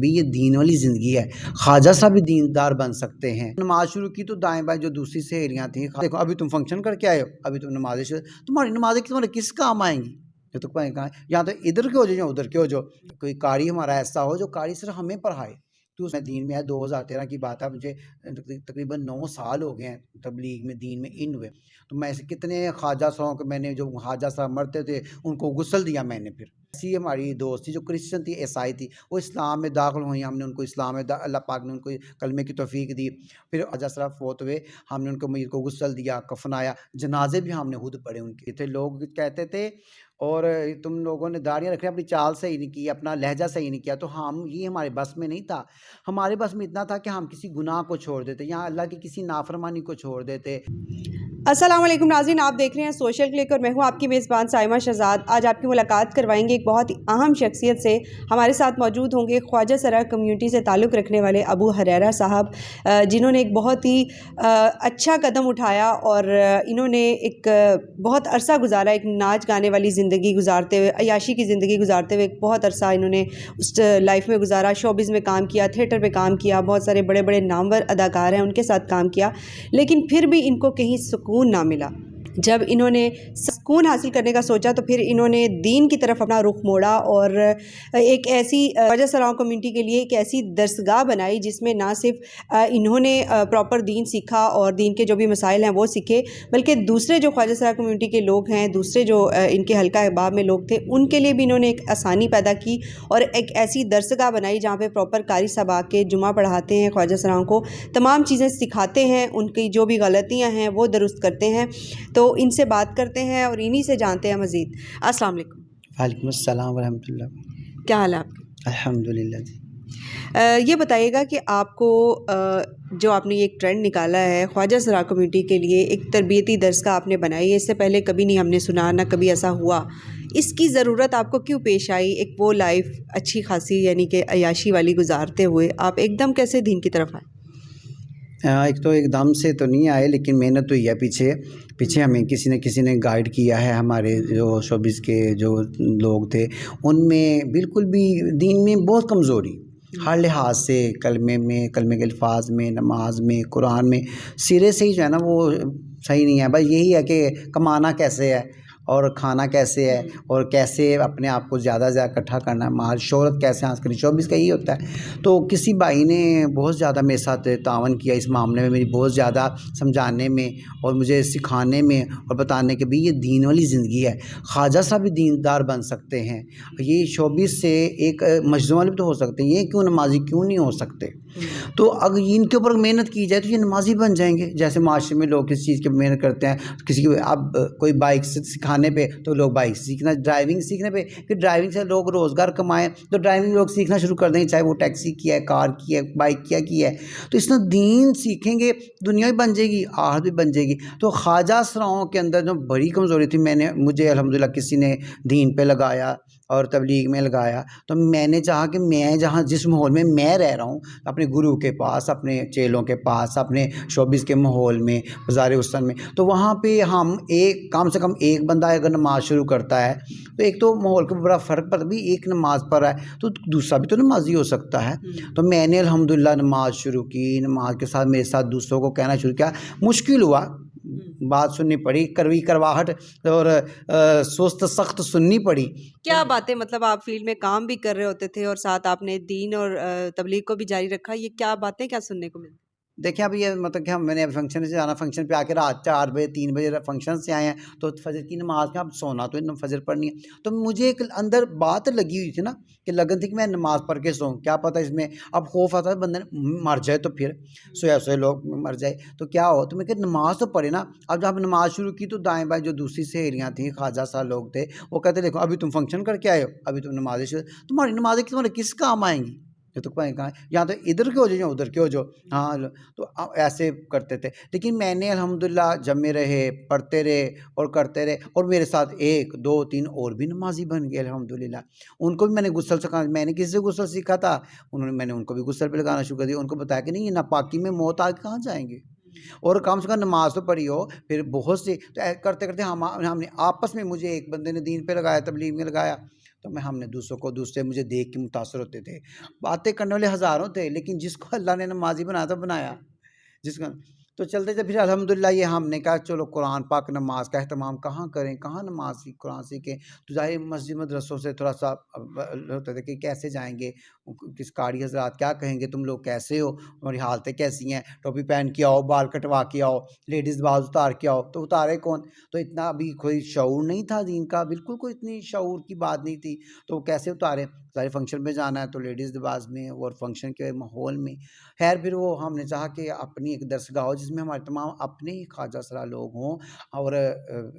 بھی یہ دین والی زندگی ہے. خواجہ صاحب بھی دیندار بن سکتے ہیں. نماز شروع کی تو دائیں بائیں جو دوسری سہیلیاں تھیں، دیکھو ابھی تم فنکشن کر کے آئے ہو، ابھی تم نمازیں شروع، تمہاری نمازیں تمہارے کس کام آئیں گی؟ جو تو کہاں یا تو ادھر کے ہو جاؤ یا ادھر کے ہو جاؤ. کوئی قاری ہمارا ایسا ہو جو قاری صرف ہمیں پڑھائے. تو اس میں دین میں ہے 2013 کی بات ہے، مجھے تقریباً 9 سال ہو گئے ہیں تبلیغ میں، دین میں ان ہوئے. تو میں ایسے کتنے خواجہ صاحبوں کو میں نے، جو خواجہ صاحب مرتے تھے ان کو غسل دیا میں نے. پھر ایسی ہماری دوست تھی جو کرسچن تھی، عیسائی تھی، وہ اسلام میں داخل ہوئی، ہم نے ان کو اسلام میں اللہ پاک نے ان کو کلمے کی توفیق دی. پھر خواجہ صاحب فوت ہوئے، ہم نے ان کو میت کو غسل دیا، کفنایا، جنازے بھی ہم نے خود پڑھے ان کے. تھے لوگ کہتے تھے اور تم لوگوں نے داڑیاں رکھ رہے، اپنی چال صحیح نہیں کی، اپنا لہجہ صحیح نہیں کیا. تو ہم یہ ہمارے بس میں نہیں تھا. ہمارے بس میں اتنا تھا کہ ہم کسی گناہ کو چھوڑ دیتے یا اللہ کی کسی نافرمانی کو چھوڑ دیتے. السلام علیکم ناظرین، آپ دیکھ رہے ہیں سوشل کلک اور میں ہوں آپ کی میزبان سائمہ شہزاد. آج آپ کی ملاقات کروائیں گے ایک بہت ہی اہم شخصیت سے. ہمارے ساتھ موجود ہوں گے خواجہ سرا کمیونٹی سے تعلق رکھنے والے ابو ہریرہ صاحب، جنہوں نے ایک بہت ہی اچھا قدم اٹھایا اور انہوں نے ایک بہت عرصہ گزارا ایک ناچ گانے والی زندگی گزارتے ہوئے، عیاشی کی زندگی گزارتے ہوئے. ایک بہت عرصہ انہوں نے اس لائف میں گزارا، شوبز میں کام کیا، تھیٹر پہ کام کیا، بہت سارے بڑے بڑے نامور اداکار ہیں ان کے ساتھ کام کیا، لیکن پھر بھی ان کو کہیں سکون نہ ملا. جب انہوں نے سکون حاصل کرنے کا سوچا تو پھر انہوں نے دین کی طرف اپنا رخ موڑا اور ایک ایسی خواجہ سراؤں کمیونٹی کے لیے ایک ایسی درسگاہ بنائی جس میں نہ صرف انہوں نے پراپر دین سیکھا اور دین کے جو بھی مسائل ہیں وہ سیکھے، بلکہ دوسرے جو خواجہ سرا کمیونٹی کے لوگ ہیں، دوسرے جو ان کے حلقہ احباب میں لوگ تھے، ان کے لیے بھی انہوں نے ایک آسانی پیدا کی اور ایک ایسی درسگاہ بنائی جہاں پہ پراپر قاری صاحب آ کے جمعہ پڑھاتے ہیں، خواجہ سراؤں کو تمام چیزیں سکھاتے ہیں، ان کی جو بھی غلطیاں ہیں وہ درست کرتے ہیں. تو ان سے بات کرتے ہیں اور انہی سے جانتے ہیں مزید. السلام علیکم. وعلیکم السلام ورحمۃ اللہ. کیا حال ہے آپ کے؟ الحمدللہ جی. یہ بتائیے گا کہ آپ کو جو آپ نے یہ ایک ٹرینڈ نکالا ہے خواجہ سرا کمیونٹی کے لیے، ایک تربیتی درسگاہ آپ نے بنائی ہے، اس سے پہلے کبھی نہیں ہم نے سنا، نہ کبھی ایسا ہوا. اس کی ضرورت آپ کو کیوں پیش آئی؟ ایک وہ لائف اچھی خاصی یعنی کہ عیاشی والی گزارتے ہوئے آپ ایک دم کیسے دین کی طرف آئے؟ ایک تو ایک دم سے تو نہیں آئے، لیکن محنت تو ہے. پیچھے ہمیں کسی نے گائیڈ کیا ہے. ہمارے جو شوبز کے جو لوگ تھے ان میں بالکل بھی دین میں بہت کمزوری، ہر لحاظ سے، کلمے کے الفاظ میں، نماز میں، قرآن میں، سرے سے ہی جو ہے نا وہ صحیح نہیں ہے. بس یہی ہے کہ کمانا کیسے ہے اور کھانا کیسے ہے اور کیسے اپنے آپ کو زیادہ سے زیادہ اکٹھا کرنا ہے، مال شہرت کیسے حاصل کرنی، شوبز کا یہی ہوتا ہے. تو کسی بھائی نے بہت زیادہ میرے ساتھ تعاون کیا اس معاملے میں، میری بہت زیادہ سمجھانے میں اور مجھے سکھانے میں اور بتانے کہ بھئی یہ دین والی زندگی ہے. خواجہ صاحب بھی دیندار بن سکتے ہیں، یہ شوبز سے ایک مجزوم والے بھی تو ہو سکتے ہیں، یہ کیوں نمازی کیوں نہیں ہو سکتے؟ تو اگر ان کے اوپر محنت کی جائے تو یہ نمازی بن جائیں گے. جیسے معاشرے میں لوگ کسی چیز کی محنت کرتے ہیں، کسی کی اب کوئی بائک سکھانے پہ تو لوگ بائک سیکھنا، ڈرائیونگ سیکھنے پہ پھر ڈرائیونگ سے لوگ روزگار کمائیں تو ڈرائیونگ لوگ سیکھنا شروع کر دیں، چاہے وہ ٹیکسی کی ہے، کار کی ہے، بائک کی ہے. تو اس طرح دین سیکھیں گے، دنیا بھی بن جائے گی، آخرت بھی بن جائے گی. تو خواجہ سراؤں کے اندر جو بڑی کمزوری تھی، مجھے الحمدللہ کسی نے دین پہ لگایا اور تبلیغ میں لگایا. تو میں نے چاہا کہ میں جس ماحول میں میں رہ رہا ہوں، اپنے گرو کے پاس، اپنے چیلوں کے پاس، اپنے شوبز کے ماحول میں، بازار حسن میں، تو وہاں پہ ہم کم سے کم ایک بندہ اگر نماز شروع کرتا ہے تو ایک تو ماحول کا بڑا فرق پڑتا ہے. بھی ایک نماز پڑھ رہا ہے تو دوسرا بھی تو نمازی ہو سکتا ہے. تو میں نے الحمدللہ نماز شروع کی، نماز کے ساتھ میرے ساتھ دوسروں کو کہنا شروع کیا. مشکل ہوا، بات سننی پڑی، کرواہٹ اور سست سخت سننی پڑی. کیا باتیں، مطلب آپ فیلڈ میں کام بھی کر رہے ہوتے تھے اور ساتھ آپ نے دین اور تبلیغ کو بھی جاری رکھا، یہ کیا باتیں کیا سننے کو ملتی؟ دیکھیں اب یہ مطلب کہ میں نے فنکشن سے جانا، فنکشن پہ آ کے رات 4 بجے 3 بجے فنکشن سے آئے ہیں تو فجر کی نماز میں اب سونا تو فجر پڑھنی ہے. تو مجھے ایک اندر بات لگی ہوئی تھی نا، کہ لگن تھی کہ میں نماز پڑھ کے سوؤں. کیا پتہ اس میں اب خوف آتا ہے بندے مر جائے تو پھر سوئے لوگ مر جائے تو کیا ہو. تو میں کہ نماز تو پڑھے نا. اب جب نماز شروع کی تو دائیں بائیں جو دوسری سہیلیاں تھیں، خواجہ صاحب لوگ تھے، وہ کہتے دیکھو ابھی تم فنکشن کر کے آئے ہو، ابھی تم نمازیں شروع، تمہاری نمازیں تمہارے کس کام آئیں گی؟ جو تو کہاں یا تو ادھر کے ہو جاؤ یا ادھر کے ہو جاؤ. ہاں تو ایسے کرتے تھے. لیکن میں نے الحمدللہ جمے رہے، پڑھتے رہے اور کرتے رہے، اور میرے ساتھ 1 2 3 اور بھی نمازی بن گئے الحمدللہ. ان کو بھی میں نے غسل سکھا، میں نے کسی سے غسل سیکھا تھا، میں نے ان کو بھی غسل پہ لگانا شروع کر دیا. ان کو بتایا کہ نہیں، یہ ناپاکی میں موت آ کے کہاں جائیں گے، اور کم سے کم نماز تو پڑھی ہو. پھر بہت سے کرتے کرتے ہم نے آپس میں، مجھے ایک بندے نے دین پہ لگایا، تبلیغ میں لگایا، تو ہم نے دوسرے مجھے دیکھ کے متاثر ہوتے تھے. باتیں کرنے والے ہزاروں تھے لیکن جس کو اللہ نے نمازی بنایا تھا بنایا جس کا. تو چلتے تھے پھر الحمدللہ یہ ہم نے کہا چلو قرآن پاک نماز کا اہتمام کہاں کریں, کہاں نماز قرآن سیکھیں. تو ظاہر مسجد مدرسوں سے تھوڑا سا ہوتا تھا کہ کیسے جائیں گے, کس قاری حضرات کیا کہیں گے, تم لوگ کیسے ہو, تمہاری حالتیں کیسی ہیں, ٹوپی پہن کے آؤ, بال کٹوا کے آؤ, لیڈیز باز اتار کے آؤ. تو اتارے کون؟ تو اتنا ابھی کوئی شعور نہیں تھا دین کا, بالکل کوئی اتنی شعور کی بات نہیں تھی. تو کیسے اتارے؟ ظاہر فنکشن میں جانا ہے تو لیڈیز لباس میں اور فنکشن کے ماحول میں. خیر پھر وہ ہم نے چاہا کہ اپنی ایک درسگاہ ہو جس میں ہمارے تمام اپنے ہی خواجہ سرا لوگ ہوں, اور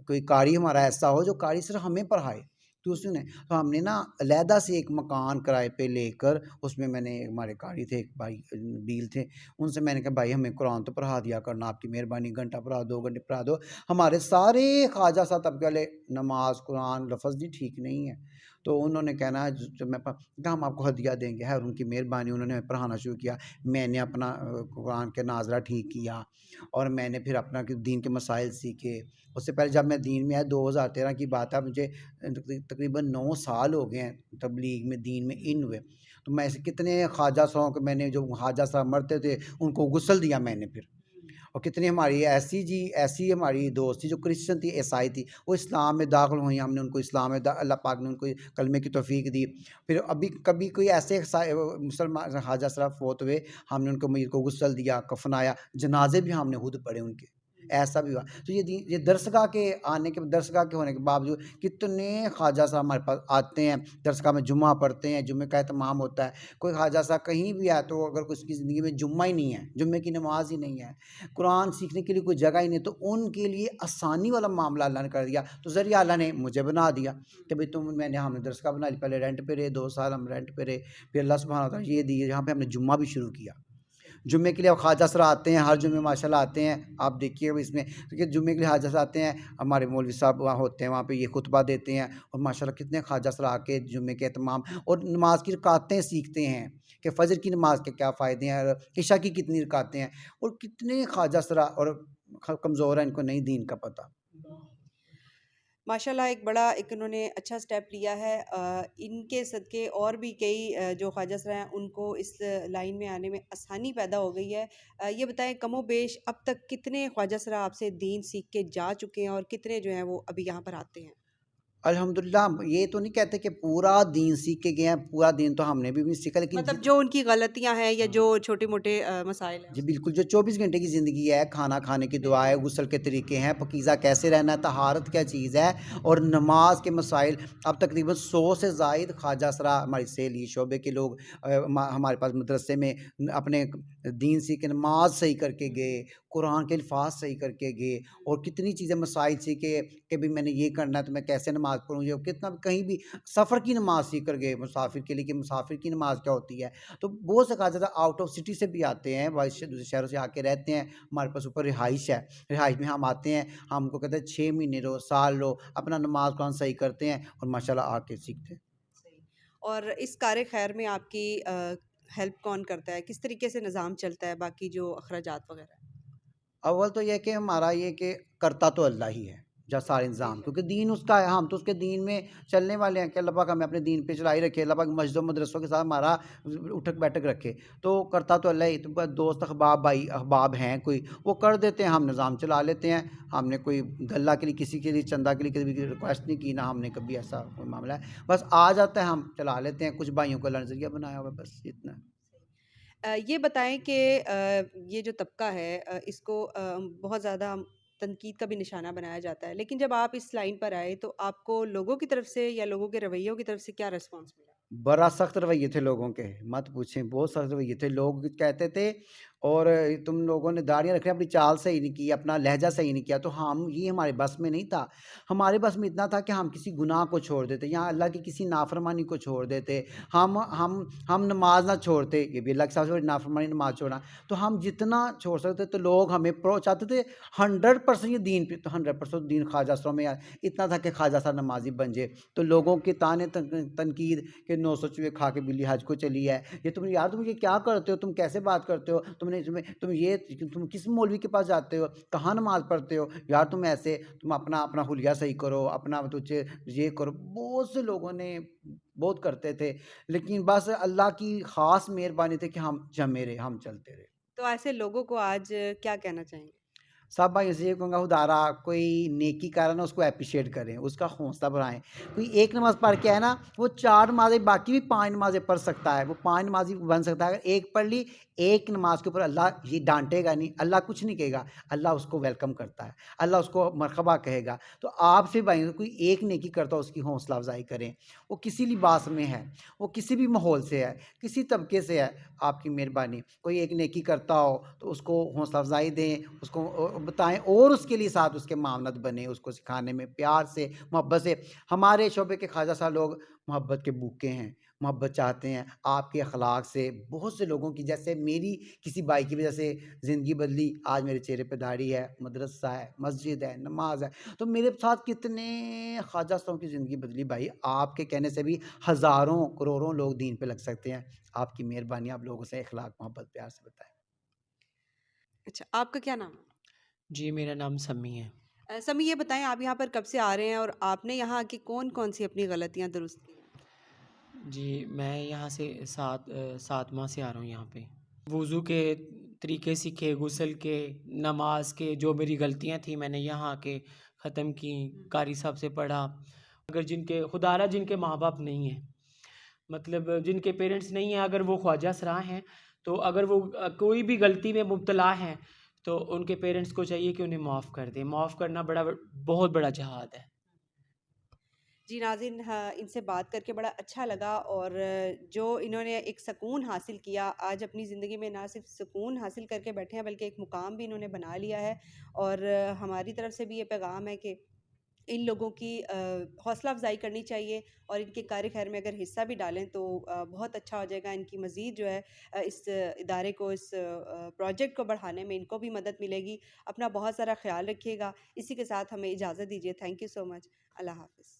کوئی قاری ہمارا ایسا ہو جو قاری صرف ہمیں پڑھائے. تو اس نے تو ہم نے نا علیحدہ سے ایک مکان کرائے پہ لے کر, اس میں میں نے ہمارے قاری تھے ایک بھائی بیل تھے, ان سے میں نے کہا بھائی ہمیں قرآن تو پڑھا دیا کرنا, آپ کی مہربانی, گھنٹہ پڑھا دو, گھنٹے پڑھا دو. ہمارے سارے خواجہ صاحب طبقے والے نماز قرآن لفظ جی ٹھیک نہیں ہے. تو انہوں نے کہنا جو میں ہم آپ کو ہدیہ دیں گے. ہے ان کی مہربانی, انہوں نے ہمیں پڑھانا شروع کیا. میں نے اپنا قرآن کے ناظرہ ٹھیک کیا اور میں نے پھر اپنا دین کے مسائل سیکھے. اس سے پہلے جب میں دین میں آیا 2013 کی بات ہے, مجھے تقریباً 9 سال ہو گئے ہیں تبلیغ میں, دین میں ان ہوئے. تو میں ایسے کتنے خواجہ صاحب کے میں نے جو خواجہ صاحب مرتے تھے ان کو غسل دیا میں نے پھر. اور کتنی ہماری ایسی ہماری دوست تھی جو کرسچن تھی, عیسائی تھی, وہ اسلام میں داخل ہوئی, ہم نے ان کو اسلام میں اللہ پاک نے ان کو کلمے کی توفیق دی. پھر ابھی کبھی کوئی ایسے مسلمان خواجہ صاحب فوت ہوئے, ہم نے ان کو میت کو غسل دیا, کفنایا, جنازے بھی ہم نے خود پڑھے ان کے, ایسا بھی ہوا. تو یہ درسگاہ کے ہونے کے باوجود کتنے خواجہ صاحب ہمارے پاس آتے ہیں, درسگاہ میں جمعہ پڑھتے ہیں, جمعے کا اہتمام ہوتا ہے. کوئی خواجہ صاحب کہیں بھی آئے تو اگر اس کی زندگی میں جمعہ ہی نہیں ہے, جمعے کی نماز ہی نہیں ہے, قرآن سیکھنے کے لیے کوئی جگہ ہی نہیں, تو ان کے لیے آسانی والا معاملہ اللہ نے کر دیا. تو ذریعہ اللہ نے مجھے بنا دیا کہ بھائی ہم نے درسگاہ بنا لی. پہلے رینٹ پہ رہے 2 سال, ہم رینٹ پہ رہے, پھر اللہ سبحانہ وتعالیٰ یہ دی, یہاں پہ ہم نے جمعہ بھی شروع کیا. جمعے کے لیے خواجہ سر آتے ہیں, ہر جمعے ماشاءاللہ آتے ہیں. آپ دیکھیے اس میں کیونکہ جمعے کے لیے خواجہ سر آتے ہیں, ہمارے مولوی صاحب وہاں ہوتے ہیں, وہاں پہ یہ خطبہ دیتے ہیں, اور ماشاءاللہ کتنے خواجہ سر آ کے جمعے کے اہتمام اور نماز کی رکعتیں سیکھتے ہیں کہ فجر کی نماز کے کیا فائدے ہیں, عشاء کی کتنی رکعتیں ہیں. اور کتنے خواجہ سر اور کمزور ہیں, ان کو نہیں دین کا پتہ. ماشاءاللہ ایک بڑا انہوں نے اچھا سٹیپ لیا ہے. ان کے صدقے اور بھی کئی جو خواجہ سرا ہیں ان کو اس لائن میں آنے میں آسانی پیدا ہو گئی ہے. یہ بتائیں کم و بیش اب تک کتنے خواجہ سرا آپ سے دین سیکھ کے جا چکے ہیں, اور کتنے جو ہیں وہ ابھی یہاں پر آتے ہیں؟ الحمدللہ یہ تو نہیں کہتے کہ پورا دین سیکھ کے گئے ہیں, پورا دین تو ہم نے بھی سیکھا, لیکن مطلب جو ان کی غلطیاں ہیں یا جو چھوٹے موٹے مسائل ہیں. جی بالکل, جو 24 گھنٹے کی زندگی ہے, کھانا کھانے کی دعا ہے, غسل کے طریقے ہیں, پاکیزہ کیسے رہنا ہے, طہارت کیا چیز ہے, اور نماز کے مسائل. اب تقریباً 100 سے زائد خواجہ سرا ہماری سیلی شعبے کے لوگ ہمارے پاس مدرسے میں اپنے دین سیکھ کے نماز صحیح کر کے گئے, قرآن کے الفاظ صحیح کر کے گئے, اور کتنی چیزیں مسائل سیکھے کہ بھی میں نے یہ کرنا ہے تو میں کیسے نماز پڑھوں, یہ کتنا کہیں بھی سفر کی نماز سیکھ کر گئے مسافر کے لیے کہ مسافر کی نماز کیا ہوتی ہے. تو بہت سے خواجہ آؤٹ آف سٹی سے بھی آتے ہیں, دوسرے شہروں سے آ کے رہتے ہیں. ہمارے پاس اوپر رہائش ہے, رہائش میں ہم آتے ہیں, ہم کو کہتے ہیں 6 مہینے رہو, سال رہو, اپنا نماز قرآن صحیح کرتے ہیں, اور ماشاءاللہ آ کے سیکھتے ہیں. اور اس کار خیر میں آپ کی ہیلپ کون کرتا ہے, کس طریقے سے نظام چلتا ہے, باقی جو اخراجات وغیرہ؟ اول تو یہ کہ ہمارا یہ کہ کرتا تو اللہ ہی ہے جب سارے انظام, کیونکہ دین اس کا ہے, ہم تو اس کے دین میں چلنے والے ہیں کہ اللہ پاک ہمیں اپنے دین پہ چلائی رکھے, اللہ پاک مسجد و مدرسوں کے ساتھ ہمارا اٹھک بیٹھک رکھے. تو کرتا تو اللہ ہی, تو دوست احباب ہیں کوئی, وہ کر دیتے ہیں, ہم نظام چلا لیتے ہیں. ہم نے کوئی گلہ کے لیے, کسی کے لیے چندہ کے لیے کبھی ریکویسٹ نہیں کی, نہ ہم نے کبھی ایسا کوئی معاملہ ہے, بس آ جاتا ہے ہم چلا لیتے ہیں. کچھ بھائیوں کو اللہ نے ذریعہ بنایا ہوا ہے, بس اتنا. یہ بتائیں کہ یہ جو طبقہ ہے اس کو بہت زیادہ تنقید کا بھی نشانہ بنایا جاتا ہے, لیکن جب آپ اس لائن پر آئے تو آپ کو لوگوں کی طرف سے یا لوگوں کے رویوں کی طرف سے کیا ریسپانس ملا؟ بڑا سخت رویے تھے لوگوں کے, مت پوچھیں, بہت سخت رویے تھے. لوگ کہتے تھے اور تم لوگوں نے داڑیاں رکھی, اپنی چال صحیح نہیں کی, اپنا لہجہ صحیح نہیں کیا. تو یہ ہمارے بس میں نہیں تھا. ہمارے بس میں اتنا تھا کہ ہم کسی گناہ کو چھوڑ دیتے, یا اللہ کی کسی نافرمانی کو چھوڑ دیتے. ہم نماز نہ چھوڑتے, یہ بھی اللہ کے ساتھ نافرمانی نماز چھوڑنا. تو ہم جتنا چھوڑ سکتے تو لوگ ہمیں چاہتے تھے 100% یہ دین پہ, تو 100% دین خواجہ سروں میں اتنا تھا کہ خواجہ سر نمازی بن جائے. تو لوگوں کے تانے تنقید کہ 900 چوہے کھا کے بلی حج کو چلی ہے, یہ تم یار تم یہ کیا کرتے ہو, تم کیسے بات کرتے ہو, تم تم کس مولوی کے پاس جاتے ہو, کہاں نماز پڑھتے ہو یار, تم ایسے, تم اپنا حلیہ صحیح کرو, اپنا تجھے یہ کرو. بہت سے لوگوں نے بہت کرتے تھے, لیکن بس اللہ کی خاص مہربانی تھی کہ ہم چلتے رہے. تو ایسے لوگوں کو آج کیا کہنا چاہیں گے؟ صاحب بھائی اسے یہ کہوں گا, خدارا کوئی نیکی کر رہا ہے نا, اس کو اپریشیٹ کریں, اس کا حوصلہ بڑھائیں. کوئی ایک نماز پڑھ کے ہے نا, وہ 4 نمازیں باقی بھی 5 نمازیں پڑھ سکتا ہے, وہ 5 نمازی بن سکتا ہے. اگر ایک پڑھ لی, ایک نماز کے اوپر اللہ یہ ڈانٹے گا نہیں, اللہ کچھ نہیں کہے گا, اللہ اس کو ویلکم کرتا ہے, اللہ اس کو مرحبا کہے گا. تو آپ سے بھائی کوئی ایک نیکی کرتا ہو, اس کی حوصلہ افزائی کریں. وہ کسی لباس میں ہے, وہ کسی بھی ماحول سے ہے, کسی طبقے سے ہے, آپ کی مہربانی. کوئی ایک نیکی کرتا ہو تو اس کو حوصلہ افزائی دیں, اس کو بتائیں, اور اس کے لیے ساتھ اس کے معاونت بنے, اس کو سکھانے میں پیار سے, محبت سے. ہمارے شعبے کے خواجہ صاحب لوگ محبت کے بھوکے ہیں, محبت چاہتے ہیں. آپ کے اخلاق سے بہت سے لوگوں کی, جیسے میری کسی بھائی کی وجہ سے زندگی بدلی, آج میرے چہرے پہ داڑھی ہے, مدرسہ ہے, مسجد ہے, نماز ہے. تو میرے ساتھ کتنے خواجہ صاحب کی زندگی بدلی بھائی. آپ کے کہنے سے بھی ہزاروں کروڑوں لوگ دین پہ لگ سکتے ہیں. آپ کی مہربانی, آپ لوگوں سے اخلاق محبت پیار سے بتائیں. اچھا, آپ کا کیا نام ہے؟ جی میرا نام سمی ہے. سمی یہ بتائیں آپ یہاں پر کب سے آ رہے ہیں, اور آپ نے یہاں کی کون کون سی اپنی غلطیاں درست کی؟ جی میں یہاں سے 7 ماہ سے آ رہا ہوں یہاں پہ. وضو کے طریقے سیکھے, غسل کے, نماز کے, جو میری غلطیاں تھیں میں نے یہاں کے ختم کی, قاری صاحب سے پڑھا. اگر جن کے ماں باپ نہیں ہیں, مطلب جن کے پیرنٹس نہیں ہیں, اگر وہ خواجہ سرا ہیں, تو اگر وہ کوئی بھی غلطی میں مبتلا ہیں تو ان کے پیرنٹس کو چاہیے کہ انہیں معاف کر دیں. معاف کرنا بہت بڑا جہاد ہے. جی ناظرین, ان سے بات کر کے بڑا اچھا لگا, اور جو انہوں نے ایک سکون حاصل کیا آج اپنی زندگی میں, نہ صرف سکون حاصل کر کے بیٹھے ہیں بلکہ ایک مقام بھی انہوں نے بنا لیا ہے. اور ہماری طرف سے بھی یہ پیغام ہے کہ ان لوگوں کی حوصلہ افزائی کرنی چاہیے, اور ان کے کار خیر میں اگر حصہ بھی ڈالیں تو بہت اچھا ہو جائے گا. ان کی مزید جو ہے اس ادارے کو, اس پروجیکٹ کو بڑھانے میں ان کو بھی مدد ملے گی. اپنا بہت سارا خیال رکھیے گا. اسی کے ساتھ ہمیں اجازت دیجیے. تھینک یو سو مچ. اللہ حافظ.